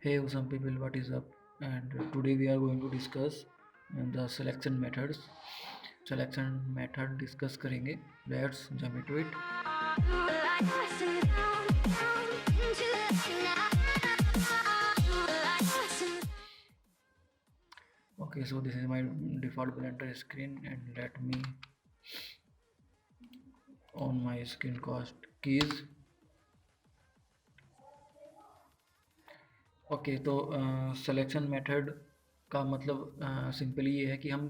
Hey, some people, what is up? And today we are going to discuss the selection methods. Selection method discuss करेंगे. Let's jump into it. Okay, so this is my default Blender screen, and let me on my screen cast keys. Okay, तो selection method का मतलब simply ये है कि हम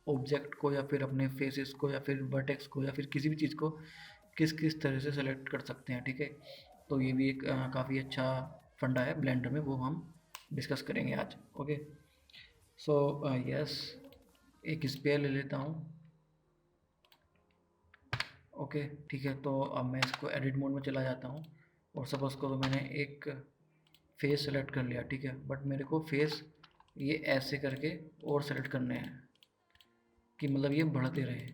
object को या फिर अपने फेसेस को या फिर वर्टेक्स को या फिर किसी भी चीज़ को किस किस तरह से सेलेक्ट कर सकते हैं, ठीक है। तो ये भी एक काफ़ी अच्छा फंडा है ब्लेंडर में, वो हम डिस्कस करेंगे आज। ओके, सो यस, एक स्पेयर ले लेता हूँ। ओके, ठीक है, तो अब मैं इसको एडिट मोड में चला जाता हूँ और सपोज करो मैंने एक फेस सेलेक्ट कर लिया, ठीक है, बट मेरे को फेस ये ऐसे करके और सेलेक्ट करने हैं कि मतलब ये बढ़ते रहे,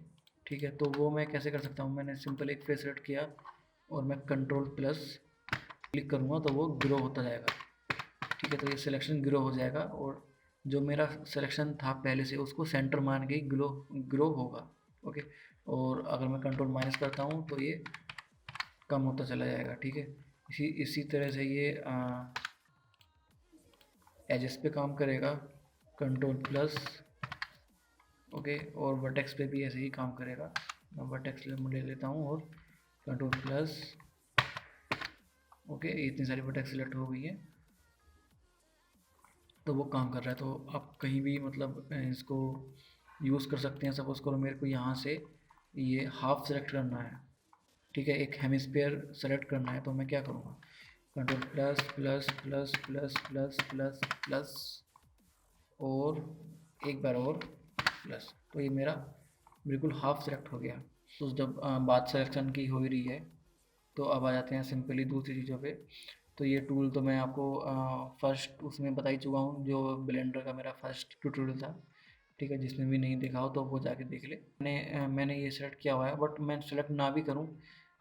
ठीक है। तो वो मैं कैसे कर सकता हूँ, मैंने सिंपल एक फेस सेलेक्ट किया और मैं कंट्रोल प्लस क्लिक करूँगा तो वो ग्रो होता जाएगा, ठीक है। तो ये सिलेक्शन ग्रो हो जाएगा और जो मेरा सिलेक्शन था पहले से उसको सेंटर मान के ग्रो होगा। ओके, और अगर मैं कंट्रोल माइनस करता हूँ तो ये कम होता चला जाएगा, ठीक है। इसी तरह से ये एजेस पे काम करेगा, कंट्रोल प्लस। ओके, और वर्टेक्स पे भी ऐसे ही काम करेगा। मैं वर्टेक्स ले लेता हूँ और कंट्रोल प्लस। ओके, इतनी सारी वर्टेक्स सिलेक्ट हो गई है तो वो काम कर रहा है। तो आप कहीं भी मतलब इसको यूज़ कर सकते हैं। सपोज करो मेरे को यहाँ से ये हाफ सेलेक्ट करना है, ठीक है, एक हेमिस्फीयर सेलेक्ट करना है, तो मैं क्या करूँगा, control plus plus plus plus plus plus plus और एक बार और प्लस, तो ये मेरा बिल्कुल हाफ सेलेक्ट हो गया। तो जब बात सिलेक्शन की हो ही रही है तो अब आ जाते हैं सिंपली दूसरी चीज़ों पे। तो ये टूल तो मैं आपको फर्स्ट उसमें बता ही चुका हूँ, जो ब्लेंडर का मेरा फर्स्ट ट्यूटोरियल था, ठीक है। जिसने भी नहीं देखा हो तो वो जाके देख ले। मैंने ये सेलेक्ट किया हुआ है, बट मैं सेलेक्ट ना भी करूँ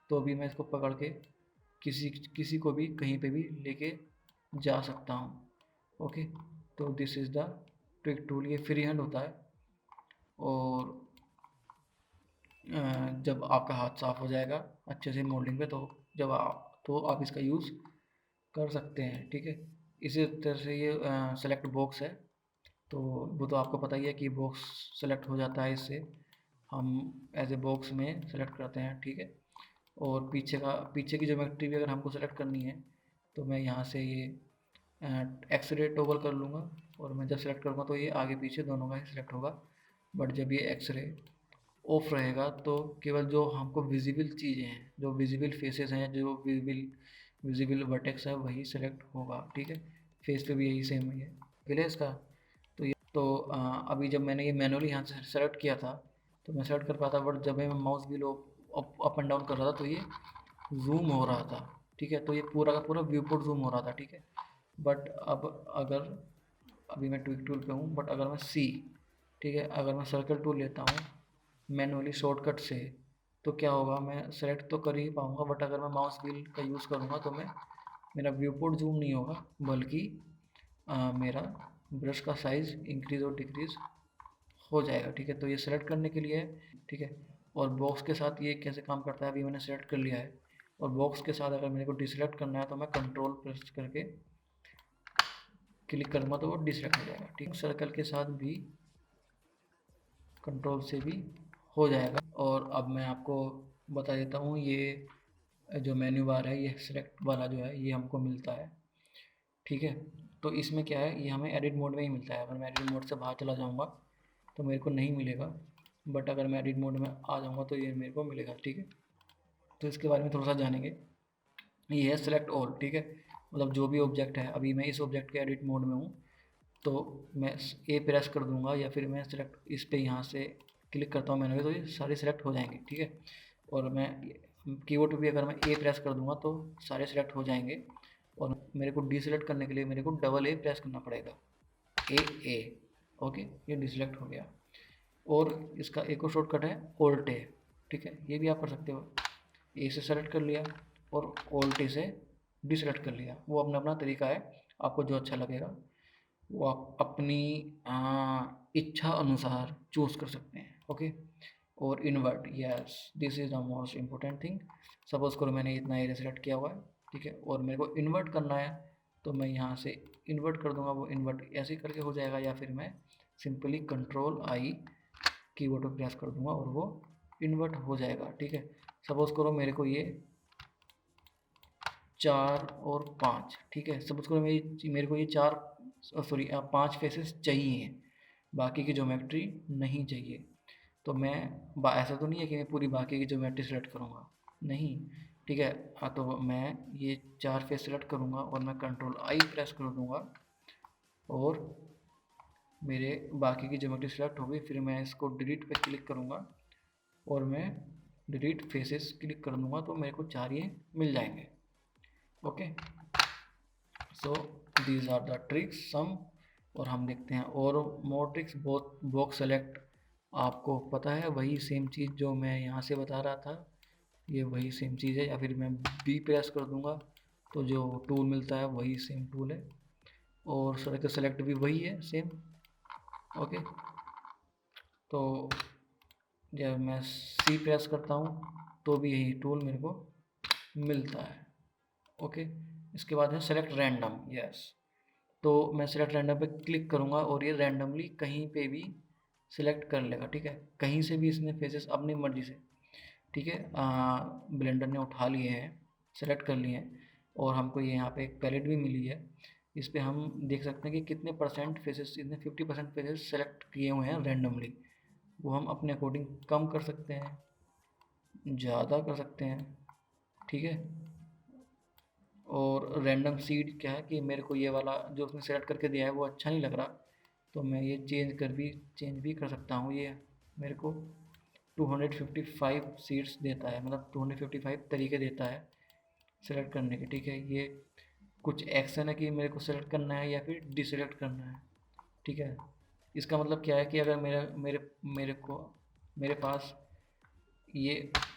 तो भी मैं इसको पकड़ के किसी किसी को भी कहीं पे भी लेके जा सकता हूँ। ओके, तो this is the tweak tool. ये फ्री हैंड होता है और जब आपका हाथ साफ हो जाएगा अच्छे से मोल्डिंग पे तो आप इसका यूज़ कर सकते हैं, ठीक है। इसी तरह से ये सेलेक्ट बॉक्स है, तो वो तो आपको पता ही है कि बॉक्स सेलेक्ट हो जाता है इससे। हम एज ए बॉक्स में सेलेक्ट करते हैं, ठीक है। और पीछे की ज्योमेट्री भी अगर हमको सेलेक्ट करनी है तो मैं यहाँ से ये एक्स रे टॉगल कर लूँगा और मैं जब सेलेक्ट करूँगा तो ये आगे पीछे दोनों का ही सिलेक्ट होगा। बट जब ये एक्स रे ऑफ रहेगा तो केवल जो हमको विजिबल चीज़ें हैं, जो विजिबल फेसेस हैं, जो विजिबल वर्टेक्स है वही सेलेक्ट होगा, ठीक है। फेस पे भी यही सेम ही है फिर इसका। अभी जब मैंने ये मैनुअली यहाँ से सेलेक्ट किया था तो मैं सेलेक्ट कर पाता, बट जब मैं mouse wheel up and down कर रहा था तो ये जूम हो रहा था, ठीक है। तो ये पूरा का पूरा व्यू पोर्ट जूम हो रहा था, ठीक है। बट अब अगर अभी मैं ट्विक टूल पे हूँ, बट अगर मैं ठीक है, अगर मैं सर्कल टूल लेता हूँ मैनुअली शॉर्टकट से तो क्या होगा, मैं सेलेक्ट तो कर ही पाऊँगा, बट अगर मैं माउस व्हील का यूज़ करूँगा तो मेरा व्यू पोर्ट जूम नहीं होगा, बल्कि मेरा ब्रश का साइज़ इंक्रीज़ और डिक्रीज़ हो जाएगा, ठीक है। तो ये सेलेक्ट करने के लिए है, ठीक है। और बॉक्स के साथ ये कैसे काम करता है अभी मैंने सेलेक्ट कर लिया है, और बॉक्स के साथ अगर मेरे को डिसलेक्ट करना है तो मैं कंट्रोल प्रेस करके क्लिक करूँगा तो वो डिसलेक्ट हो जाएगा, ठीक। सर्कल के साथ भी कंट्रोल से भी हो जाएगा। और अब मैं आपको बता देता हूँ, ये जो मेन्यू बार है ये सिलेक्ट वाला जो है ये हमको मिलता है, ठीक है। तो इसमें क्या है, ये हमें एडिट मोड में ही मिलता है। अगर मैं एडिट मोड से बाहर चला जाऊँगा तो मेरे को नहीं मिलेगा, बट अगर मैं एडिट मोड में आ जाऊँगा तो ये मेरे को मिलेगा, ठीक है। तो इसके बारे में थोड़ा सा जानेंगे। ये है सेलेक्ट ऑल, ठीक है, मतलब जो भी ऑब्जेक्ट है, अभी मैं इस ऑब्जेक्ट के एडिट मोड में हूँ तो मैं ए प्रेस कर दूंगा या फिर मैं सेलेक्ट इस पे यहाँ से क्लिक करता हूँ मैंने, तो ये सारे सेलेक्ट हो जाएंगे, ठीक है। और मैं कीबोर्ड पे भी अगर मैं ए प्रेस कर दूंगा तो सारे सेलेक्ट हो जाएंगे, और मेरे को डीसेलेक्ट करने के लिए मेरे को डबल ए प्रेस करना पड़ेगा, ए। ओके, ये डिसलेक्ट हो गया। और इसका एक और शॉर्टकट है ऑल्ट ए, ठीक है, ये भी आप कर सकते हो। ए से सेलेक्ट कर लिया और ऑल्ट ए से डिसलेक्ट कर लिया, वो अपना अपना तरीका है। आपको जो अच्छा लगेगा वो आप अपनी इच्छा अनुसार चूज़ कर सकते हैं। ओके, और invert, yes this is the most important thing. Suppose करो मैंने इतना एरिया सेलेक्ट किया हुआ है, ठीक है, और मेरे को इन्वर्ट करना है, तो मैं यहाँ से इन्वर्ट कर दूंगा, वो इन्वर्ट ऐसे करके हो जाएगा, या फिर मैं सिंपली कंट्रोल आई कीबोर्ड पर प्रेस कर दूंगा और वो इन्वर्ट हो जाएगा। ठीक है, सपोज करो मेरे को ये 4 और 5, ठीक है, सपोज करो मेरे को ये 5 फेसेस चाहिए, बाकी की ज्योमेट्री नहीं चाहिए। तो मैं ऐसा तो नहीं है कि मैं पूरी बाकी की ज्योमेट्री सेलेक्ट करूँगा, नहीं, ठीक है। तो मैं ये 4 फेस सेलेक्ट करूँगा और मैं कंट्रोल आई प्रेस कर दूँगा और मेरे बाकी की ज्योमेट्री सेलेक्ट हो गई। फिर मैं इसको डिलीट पे क्लिक करूँगा और मैं डिलीट फेसेस क्लिक कर दूँगा, तो मेरे को 4 ये मिल जाएंगे। Okay, so these are the tricks some. और हम देखते हैं और मोर ट्रिक्स। बॉक्स सेलेक्ट आपको पता है, वही सेम चीज़ जो मैं यहाँ से बता रहा था, ये वही सेम चीज़ है। या फिर मैं बी प्रेस कर दूंगा तो जो टूल मिलता है वही सेम टूल है, और सर्कल सेलेक्ट भी वही है सेम। ओके, तो जब मैं सी प्रेस करता हूँ तो भी यही टूल मेरे को मिलता है। ओके, इसके बाद है सेलेक्ट रैंडम, यस। तो मैं सेलेक्ट रैंडम पे क्लिक करूँगा और ये रैंडमली कहीं पे भी सिलेक्ट कर लेगा, ठीक है, कहीं से भी इसने फेसेस अपनी मर्जी से, ठीक है, ब्लेंडर ने उठा लिए हैं, सेलेक्ट कर लिए हैं। और हमको ये यहाँ पे एक पैलेट भी मिली है, इस पर हम देख सकते हैं कि कितने परसेंट फेसेस, इसने 50% फेसेस सेलेक्ट किए हुए हैं रैंडमली। वो हम अपने अकॉर्डिंग कम कर सकते हैं, ज़्यादा कर सकते हैं, ठीक है। और रैंडम सीड क्या है कि मेरे को ये वाला जो उसने सेलेक्ट करके दिया है वो अच्छा नहीं लग रहा, तो मैं ये चेंज भी कर सकता हूँ। ये मेरे को 255 सीड्स देता है, मतलब 255 तरीके देता है सेलेक्ट करने के, ठीक है। ये कुछ एक्शन है कि मेरे को सेलेक्ट करना है या फिर डिसेलेक्ट करना है, ठीक है। इसका मतलब क्या है कि अगर मेरे पास ये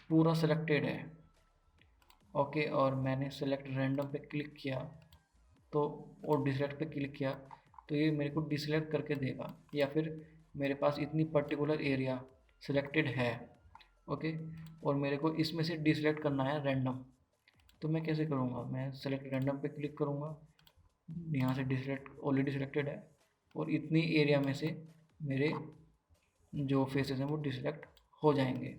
पूरा सेलेक्टेड है, ओके, और मैंने सेलेक्ट रैंडम पे क्लिक किया तो, और डिसेलेक्ट पे क्लिक किया तो ये मेरे को डिसेलेक्ट करके देगा। या फिर मेरे पास इतनी पर्टिकुलर एरिया सिलेक्टेड है, ओके, और मेरे को इसमें से डिसेलेक्ट करना है रैंडम, तो मैं कैसे करूँगा? मैं सेलेक्ट रैंडम पे क्लिक करूँगा, यहाँ से डिसेलेक्ट ऑलरेडी सिलेक्टेड है, और इतनी एरिया में से मेरे जो फेसेस हैं वो डिसेलेक्ट हो जाएंगे।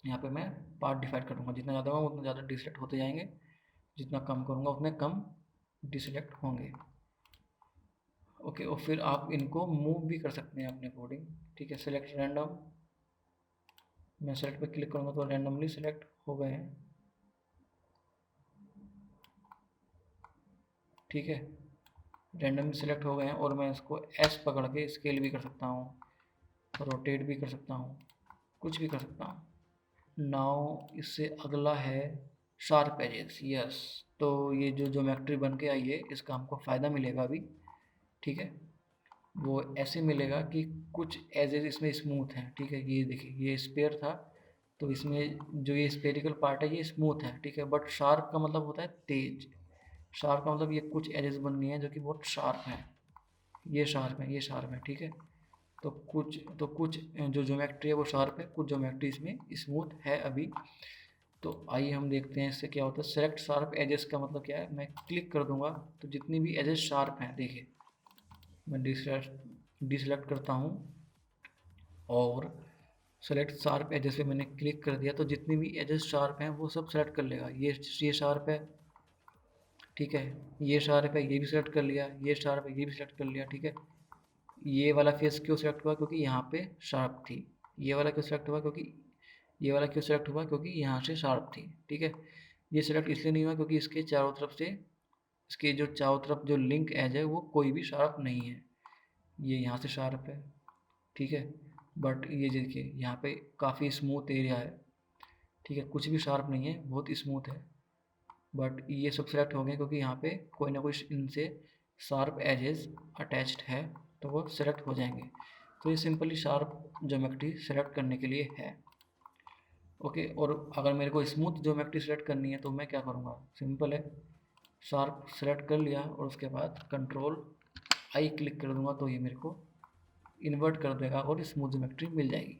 यहाँ पे मैं पार्ट डिसाइड करूँगा, जितना ज़्यादा होगा उतना ज़्यादा डिसेलेक्ट होते जाएंगे, जितना कम करूँगा उतने कम डिसेलेक्ट होंगे। ओके, और फिर आप इनको मूव भी कर सकते हैं अपने अकॉर्डिंग, ठीक है। सेलेक्ट रैंडम, मैं सेलेक्ट पे क्लिक करूँगा तो रैंडमली सेलेक्ट हो गए हैं, ठीक है, रैंडमली सेलेक्ट हो गए हैं। और मैं इसको एस पकड़ के स्केल भी कर सकता हूँ, रोटेट भी कर सकता हूँ, कुछ भी कर सकता हूँ। नाउ इससे अगला है शार्प एजेस, यस। तो ये जो ज्योमेट्री बन के आई है इसका हमको फ़ायदा मिलेगा अभी, ठीक है। वो ऐसे मिलेगा कि कुछ एजेस इसमें स्मूथ हैं, ठीक है। ये देखिए, ये स्पेयर था तो इसमें जो ये स्पेरिकल पार्ट है ये स्मूथ है, ठीक है। बट शार्प का मतलब होता है तेज, शार्प का मतलब ये कुछ एजेस बन गई हैं जो कि बहुत शार्प हैं, ये शार्प है, ये शार्प है, ठीक है। तो कुछ जो ज्योमेट्री है वो शार्प है, कुछ ज्योमेट्री इसमें स्मूथ है अभी। तो आइए हम देखते हैं इससे क्या होता है। सेलेक्ट शार्प एजेस का मतलब क्या है, मैं क्लिक कर दूंगा तो जितनी भी एजेस शार्प हैं, देखिए मैं डिसलेक्ट करता हूँ और सेलेक्ट शार्प एजेस पे मैंने क्लिक कर दिया, तो जितनी भी एजेस शार्प हैं वो सब सेलेक्ट कर लेगा। ये शार्प है, ठीक है, ये शार्प है, ये भी सिलेक्ट कर लिया, ये शार्प है, ये भी सिलेक्ट कर लिया, ठीक है। ये वाला फेस क्यों सेलेक्ट हुआ, क्योंकि यहाँ पे शार्प थी। ये वाला क्यों सेलेक्ट हुआ, क्योंकि ये वाला क्यों सेलेक्ट हुआ, क्योंकि यहाँ से शार्प थी, ठीक है। ये सेलेक्ट इसलिए नहीं हुआ क्योंकि इसके चारों तरफ से, इसके जो चारों तरफ जो लिंक एज है वो कोई भी शार्प नहीं है। ये यहाँ से शार्प है, ठीक है, बट ये देखिए यहाँ पे काफ़ी स्मूथ एरिया है, ठीक है, कुछ भी शार्प नहीं है, बहुत स्मूथ है। बट ये सब सेलेक्ट हो गए क्योंकि यहाँ पे कोई ना कोई इनसे शार्प एजेस अटैच्ड है, तो वो सेलेक्ट हो जाएंगे। तो ये सिंपली शार्प ज्योमेट्री सेलेक्ट करने के लिए है, ओके। और अगर मेरे को स्मूथ ज्योमेट्री सेलेक्ट करनी है तो मैं क्या करूँगा, सिंपल है, शार्प सेलेक्ट कर लिया और उसके बाद कंट्रोल आई क्लिक कर दूंगा तो ये मेरे को इन्वर्ट कर देगा और स्मूथ ज्योमेट्री मिल जाएगी।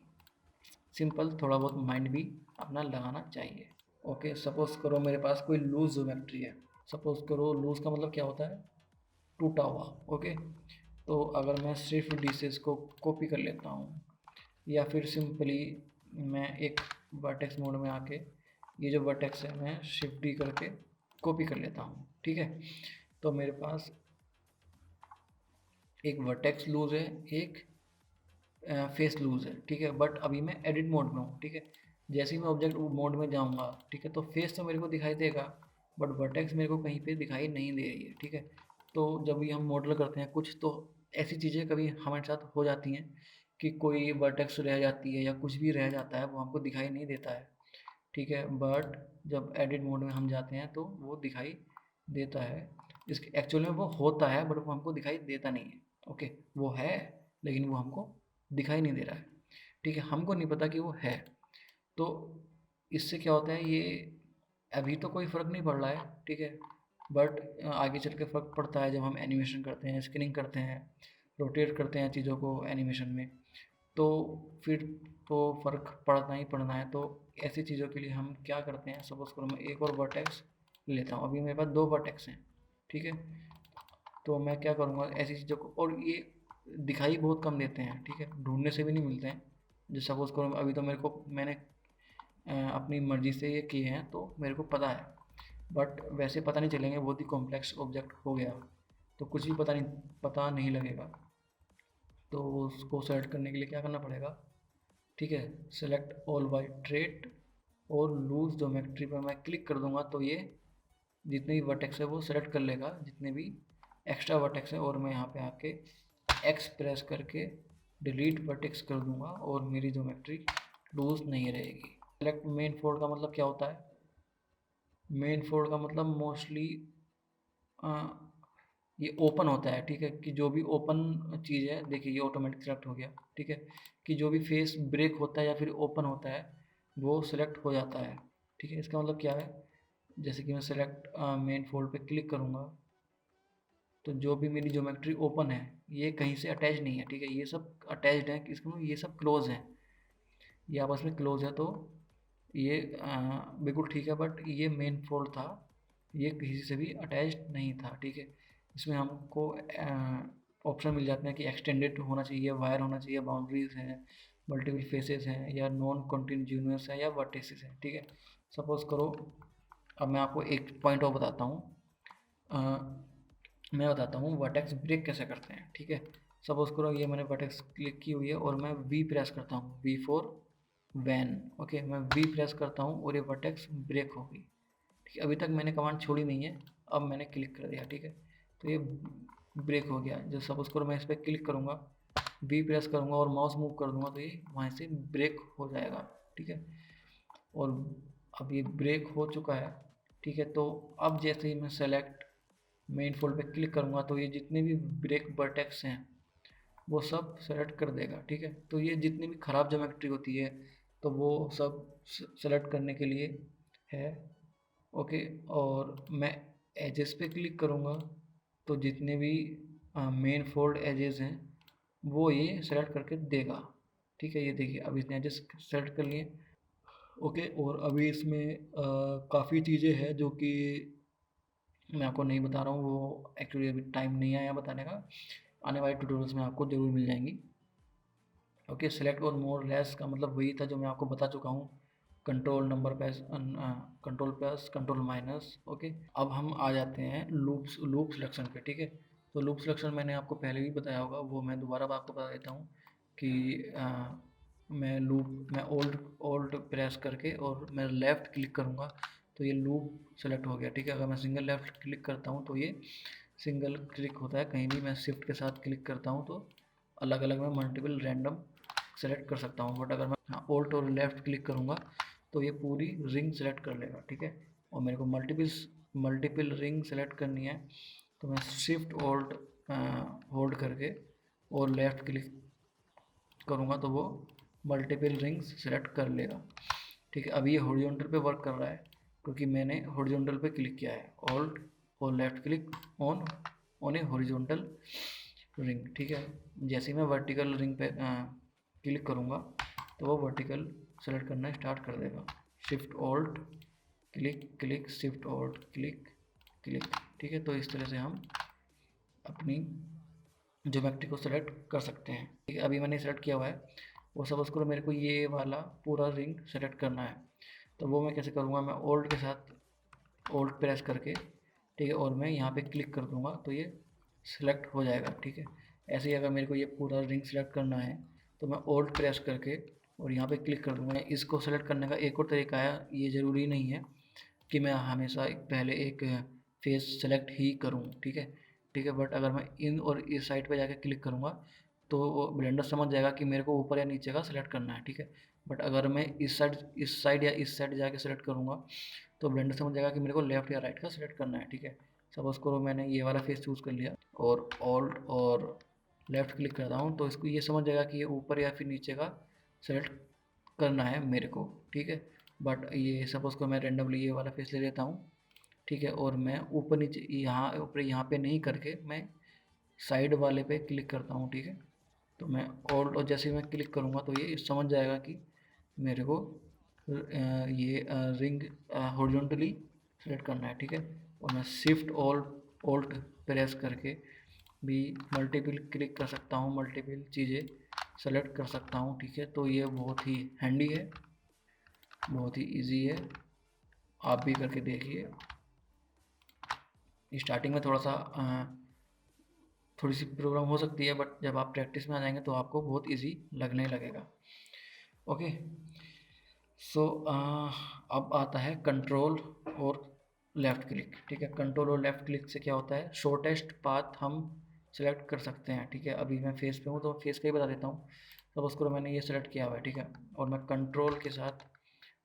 सिंपल, थोड़ा बहुत माइंड भी अपना लगाना चाहिए। ओके, सपोज करो मेरे पास कोई लूज ज्योमेट्री है। सपोज करो लूज का मतलब क्या होता है, टूटा हुआ। ओके, तो अगर मैं सिर्फ डिसेस को कॉपी कर लेता हूँ या फिर सिंपली मैं एक वर्टेक्स मोड में आके ये जो वर्टेक्स है मैं शिफ्ट डी करके कॉपी कर लेता हूँ, ठीक है। तो मेरे पास एक वर्टेक्स लूज है, एक फेस लूज है, ठीक है। बट अभी मैं एडिट मोड में हूँ, ठीक है। जैसे ही मैं ऑब्जेक्ट मोड में जाऊँगा, ठीक है, तो फेस तो मेरे को दिखाई देगा बट वर्टेक्स मेरे को कहीं पे दिखाई नहीं दे रही है, ठीक है। तो जब भी हम मॉडल करते हैं कुछ, तो ऐसी चीज़ें कभी हमारे साथ हो जाती हैं कि कोई वर्टेक्स रह जाती है या कुछ भी रह जाता है, वो हमको दिखाई नहीं देता है, ठीक है। बट जब एडिट मोड में हम जाते हैं तो वो दिखाई देता है। इसके एक्चुअल में वो होता है बट वो हमको दिखाई देता नहीं है। ओके, वो है लेकिन वो हमको दिखाई नहीं दे रहा है, ठीक है। हमको नहीं पता कि वो है। तो इससे क्या होता है, ये अभी तो कोई फ़र्क नहीं पड़ रहा है, ठीक है। बट आगे चल के फ़र्क पड़ता है जब हम एनिमेशन करते हैं, स्कैनिंग करते हैं, रोटेट करते हैं चीज़ों को एनिमेशन में, तो फिर तो फ़र्क पड़ना ही पड़ना है। तो ऐसी चीज़ों के लिए हम क्या करते हैं, सपोज़ करो मैं एक और वर्टेक्स लेता हूँ। अभी मेरे पास 2 वर्टेक्स हैं, ठीक है। तो मैं क्या करूँगा ऐसी चीज़ों को, और ये दिखाई बहुत कम देते हैं, ठीक है, ढूँढने से भी नहीं मिलते हैं। जैसे सपोज़ करो अभी तो मेरे को मैंने अपनी मर्ज़ी से ये किए हैं तो मेरे को पता है, बट वैसे पता नहीं चलेंगे, बहुत ही कॉम्प्लेक्स ऑब्जेक्ट हो गया तो कुछ भी पता नहीं लगेगा। तो उसको सेलेक्ट करने के लिए क्या करना पड़ेगा, ठीक है, सेलेक्ट ऑल बाय ट्रेट और लूज ज्योमेट्री पर मैं क्लिक कर दूंगा तो ये जितने भी वर्टेक्स है वो सेलेक्ट कर लेगा, जितने भी एक्स्ट्रा वर्टेक्स है, और मैं यहाँ पे आके एक्स प्रेस करके डिलीट वर्टेक्स कर दूंगा और मेरी ज्योमेट्री लूज नहीं रहेगी। सेलेक्ट मेन फोल्ड का मतलब क्या होता है, मेन फोल्ड का मतलब मोस्टली ये ओपन होता है, ठीक है, कि जो भी ओपन चीज़ है, देखिए ये ऑटोमेटिक सेलेक्ट हो गया, ठीक है, कि जो भी फेस ब्रेक होता है या फिर ओपन होता है वो सिलेक्ट हो जाता है, ठीक है। इसका मतलब क्या है, जैसे कि मैं सेलेक्ट मेन फोल्ड पे क्लिक करूँगा तो जो भी मेरी ज्योमेट्री ओपन है ये कहीं से अटैच नहीं है, ठीक है, ये सब अटैच्ड है, इसका मतलब ये सब क्लोज है, ये आपस में क्लोज है। तो ये बिल्कुल ठीक है, बट ये मेन फोल्ड था, ये किसी से भी अटैच्ड नहीं था, ठीक है। इसमें हमको ऑप्शन मिल जाते हैं कि एक्सटेंडेड होना चाहिए, वायर होना चाहिए, बाउंड्रीज हैं, मल्टीपल फेसेस हैं, या नॉन कॉन्टिन्यूस है, या वर्टिसेस है, ठीक है। सपोज करो अब मैं आपको एक पॉइंट और बताता हूँ, मैं बताता हूँ वर्टेक्स ब्रेक कैसे करते हैं, ठीक है। सपोज करो ये मैंने वर्टेक्स क्लिक की हुई है और मैं वी प्रेस करता हूँ, वी फॉर वैन। ओके, मैं वी प्रेस करता हूँ और ये वर्टेक्स ब्रेक हो गई, ठीक है। अभी तक मैंने कमांड छोड़ी नहीं है, अब मैंने क्लिक कर दिया, ठीक है, तो ये ब्रेक हो गया। जब सपोज करो मैं इस पर क्लिक करूँगा, वी प्रेस करूँगा और माउस मूव कर दूँगा तो ये वहाँ से ब्रेक हो जाएगा, ठीक है। और अब ये ब्रेक हो चुका है, ठीक है। तो अब जैसे ही मैं सेलेक्ट मेन फोल्ड पे क्लिक करूँगा तो ये जितने भी ब्रेक वर्टेक्स हैं वो सब सेलेक्ट कर देगा, ठीक है। तो ये जितनी भी ख़राब ज्योमेट्री होती है तो वो सब सेलेक्ट करने के लिए है। ओके, और मैं एजेस पे क्लिक करूँगा तो जितने भी मेन फोल्ड एजेस हैं वो ये सेलेक्ट करके देगा, ठीक है। ये देखिए अब इसने एजेस सेलेक्ट कर लिए। ओके, और अभी इसमें काफ़ी चीज़ें हैं जो कि मैं आपको नहीं बता रहा हूँ, वो एक्चुअली अभी टाइम नहीं आया बताने का, आने वाले ट्यूटोरियल्स में आपको ज़रूर मिल जाएंगी। ओके, सेलेक्ट और मोर लेस का मतलब वही था जो मैं आपको बता चुका हूँ, control number plus control plus control minus. Okay, अब हम आ जाते हैं लूप सिलेक्शन पे, ठीक है। तो लूप सिलेक्शन मैंने आपको पहले भी बताया होगा, वो मैं दोबारा आपको बता देता हूँ कि मैं ओल्ड प्रेस करके और मैं लेफ़्ट क्लिक करूँगा तो ये लूप सेलेक्ट हो गया, ठीक है। अगर मैं सिंगल लेफ़्ट क्लिक करता हूँ तो ये सिंगल क्लिक होता है, कहीं भी मैं शिफ्ट के साथ क्लिक करता हूँ तो अलग अलग मैं मल्टीपल रैंडम सेलेक्ट कर सकता हूँ। बट अगर मैं ओल्ट और लेफ़्ट क्लिक करूँगा तो ये पूरी रिंग सेलेक्ट कर लेगा, ठीक है। और मेरे को मल्टीपल रिंग सेलेक्ट करनी है तो मैं शिफ्ट ओल्ट होल्ड करके और लेफ़्ट क्लिक करूँगा तो वो मल्टीपल रिंग्स सेलेक्ट कर लेगा, ठीक है। अभी ये हॉरिजॉन्टल पे वर्क कर रहा है क्योंकि मैंने हॉरिजॉन्टल पे क्लिक किया है, ऑल्ट और left click on A horizontal ring. ठीक है, जैसे ही मैं वर्टिकल रिंग पे क्लिक करूँगा तो वो वर्टिकल सेलेक्ट करना स्टार्ट कर देगा। Shift alt click click, shift alt click click. ठीक है, तो इस तरह से हम अपनी ज्योमेट्री को सेलेक्ट कर सकते हैं। ठीक है, अभी मैंने सेलेक्ट किया हुआ है, वो सपोज करो मेरे को ये वाला पूरा रिंग सेलेक्ट करना है, तो वो मैं कैसे करूँगा, मैं ऑल्ट के साथ ऑल्ट प्रेस करके, ठीक है, और मैं यहाँ पे क्लिक कर दूँगा तो ये सिलेक्ट हो जाएगा। ठीक है, ऐसे ही अगर मेरे को ये पूरा रिंग सेलेक्ट करना है तो मैं ऑल्ट प्रेस करके और यहाँ पे क्लिक कर दूँगा। इसको सेलेक्ट करने का एक और तरीका है, ये ज़रूरी नहीं है कि मैं हमेशा पहले एक फेस सेलेक्ट ही करूँ। ठीक है, ठीक है, बट अगर मैं इन और इस साइड पे जाके क्लिक करूँगा तो ब्लेंडर समझ जाएगा कि मेरे को ऊपर या नीचे का सेलेक्ट करना है। ठीक है, बट अगर मैं इस साइड या इस साइड जाके सेलेक्ट करूँगा तो ब्लेंडर समझ जाएगा कि मेरे को लेफ्ट या राइट का सेलेक्ट करना है। ठीक है, सपोज करो मैंने ये वाला फेस चूज़ कर लिया और ऑल्ट और लेफ़्ट क्लिक करता हूँ तो इसको ये समझ जाएगा कि ये ऊपर या फिर नीचे का सेलेक्ट करना है मेरे को। ठीक है, बट ये सपोज को मैं रेंडमली ये वाला फेस ले लेता हूँ। ठीक है, और मैं ऊपर नीचे यहाँ पे नहीं करके मैं साइड वाले पे क्लिक करता हूँ। ठीक है, तो मैं ऑल्ट और जैसे ही मैं क्लिक करूँगा तो ये समझ जाएगा कि मेरे को ये रिंग हॉरिजॉन्टली सेलेक्ट करना है। ठीक है, और मैं शिफ्ट ऑल्ट प्रेस करके भी मल्टीपल क्लिक कर सकता हूँ, मल्टीपल चीज़ें सेलेक्ट कर सकता हूँ। ठीक है, तो ये बहुत ही हैंडी है, बहुत ही इजी है, आप भी करके देखिए। स्टार्टिंग में थोड़ी सी प्रॉब्लम हो सकती है, बट जब आप प्रैक्टिस में आ जाएंगे तो आपको बहुत इजी लगने लगेगा। ओके, सो अब आता है कंट्रोल और लेफ़्ट क्लिक। ठीक है, कंट्रोल और लेफ़्ट क्लिक से क्या होता है, शॉर्टेस्ट पाथ हम सेलेक्ट कर सकते हैं। ठीक है, अभी मैं फेस पे हूँ तो फेस का ही बता देता हूँ। सपोज करो मैंने ये सेलेक्ट किया हुआ है, ठीक है, और मैं कंट्रोल के साथ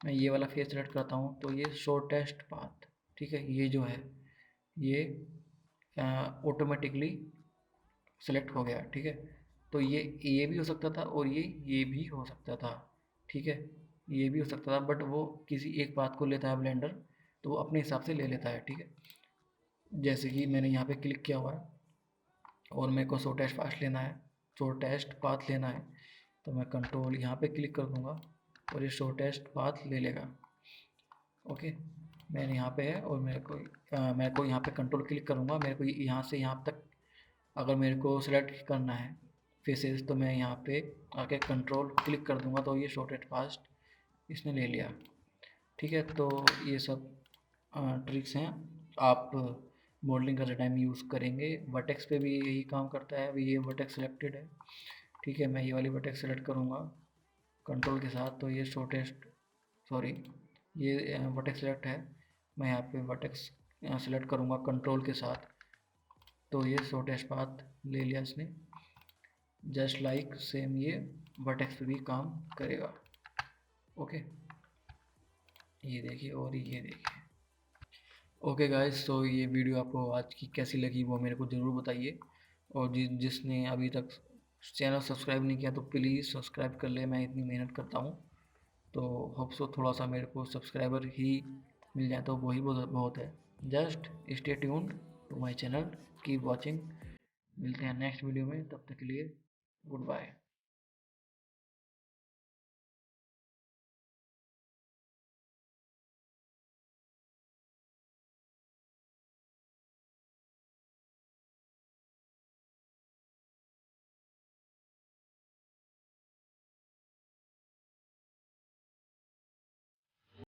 मैं ये वाला फेस सेलेक्ट करता हूँ तो ये शॉर्टेस्ट पाथ, ठीक है, ये जो है ये ऑटोमेटिकली सेलेक्ट हो गया। ठीक है, तो ये भी हो सकता था और ये भी हो सकता था। ठीक है, ये भी हो सकता था, बट वो किसी एक बात को लेता है ब्लेंडर, तो वो अपने हिसाब से ले लेता है। ठीक है, जैसे कि मैंने यहाँ पे क्लिक किया हुआ है और मेरे को शॉर्टेस्ट पाथ लेना है, शॉर्टेस्ट पाथ लेना है, तो मैं कंट्रोल यहाँ पे क्लिक कर दूँगा और ये शॉर्टेस्ट पाथ ले लेगा। ओके, मैंने यहाँ पे है और मेरे को यहाँ पे कंट्रोल क्लिक करूँगा, मेरे को यहाँ से यहाँ तक अगर मेरे को सेलेक्ट करना है फेसेस तो मैं यहाँ पे आके कंट्रोल क्लिक कर दूँगा तो ये शॉर्टेड फास्ट इसने ले लिया। ठीक है, तो ये सब ट्रिक्स हैं, आप मॉडलिंग करते टाइम यूज़ करेंगे। वर्टेक्स पे भी यही काम करता है। अभी ये वर्टेक्स सिलेक्टेड है, ठीक है, मैं ये वाली वर्टेक्स सेलेक्ट करूँगा कंट्रोल के साथ तो ये ये वर्टेक्स सेलेक्ट है, मैं यहाँ पे वर्टेक्स सेलेक्ट करूँगा कंट्रोल के साथ तो ये शॉर्टेस्ट पाथ ले लिया इसने। जस्ट लाइक सेम ये वर्टेक्स पे भी काम करेगा। ओके, ये देखिए और ये देखिए। ओके गाइस, तो ये वीडियो आपको आज की कैसी लगी वो मेरे को ज़रूर बताइए, और जिसने अभी तक चैनल सब्सक्राइब नहीं किया तो प्लीज़ सब्सक्राइब कर ले, मैं इतनी मेहनत करता हूँ, तो होप सो थोड़ा सा मेरे को सब्सक्राइबर ही मिल जाए तो वही बहुत है। Just stay tuned to my channel, keep watching. मिलते हैं नेक्स्ट वीडियो में, तब तक के लिए गुड बाय।